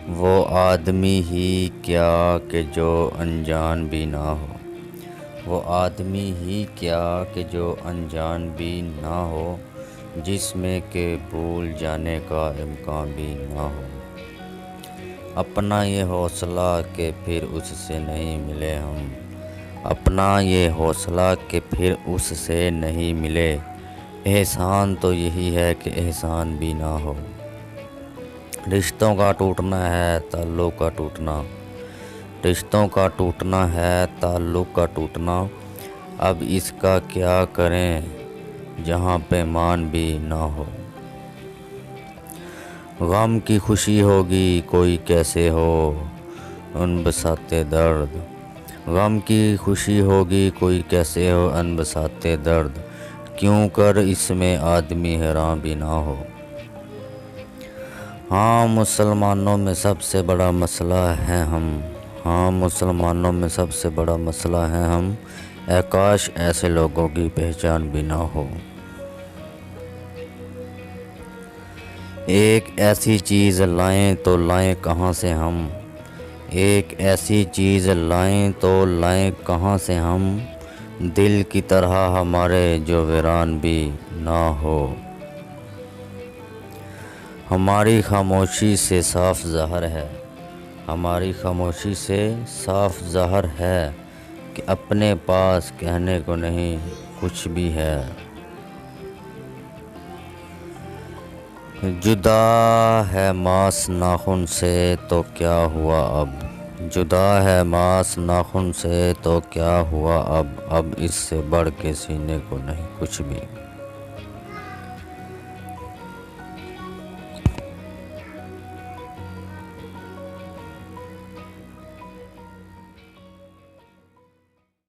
وہ آدمی ہی کیا کہ جو انجان بھی نہ ہو، وہ آدمی ہی کیا کہ جو انجان بھی نہ ہو، جس میں کہ بھول جانے کا امکان بھی نہ ہو۔ اپنا یہ حوصلہ کہ پھر اس سے نہیں ملے ہم، اپنا یہ حوصلہ کہ پھر اس سے نہیں ملے، احسان تو یہی ہے کہ احسان بھی نہ ہو۔ رشتوں کا ٹوٹنا ہے تعلق کا ٹوٹنا، رشتوں کا ٹوٹنا ہے تعلق کا ٹوٹنا، اب اس کا کیا کریں جہاں پیمان بھی نہ ہو۔ غم کی خوشی ہوگی کوئی کیسے ہو ان بساتے درد، غم کی خوشی ہوگی کوئی کیسے ہو ان بساتے درد، کیوں کر اس میں آدمی حیران بھی نہ ہو۔ ہاں مسلمانوں میں سب سے بڑا مسئلہ ہے ہم، ہاں مسلمانوں میں سب سے بڑا مسئلہ ہے ہم، اے کاش ایسے لوگوں کی پہچان بھی نہ ہو۔ ایک ایسی چیز لائیں تو لائیں کہاں سے ہم، ایک ایسی چیز لائیں تو لائیں کہاں سے ہم، دل کی طرح ہمارے جو ویران بھی نہ ہو۔ ہماری خاموشی سے صاف ظاہر ہے، ہماری خاموشی سے صاف ظاہر ہے کہ اپنے پاس کہنے کو نہیں کچھ بھی ہے۔ جدا ہے ماس ناخن سے تو کیا ہوا اب، جدا ہے ماس ناخن سے تو کیا ہوا اب اس سے بڑھ کے سینے کو نہیں کچھ بھی۔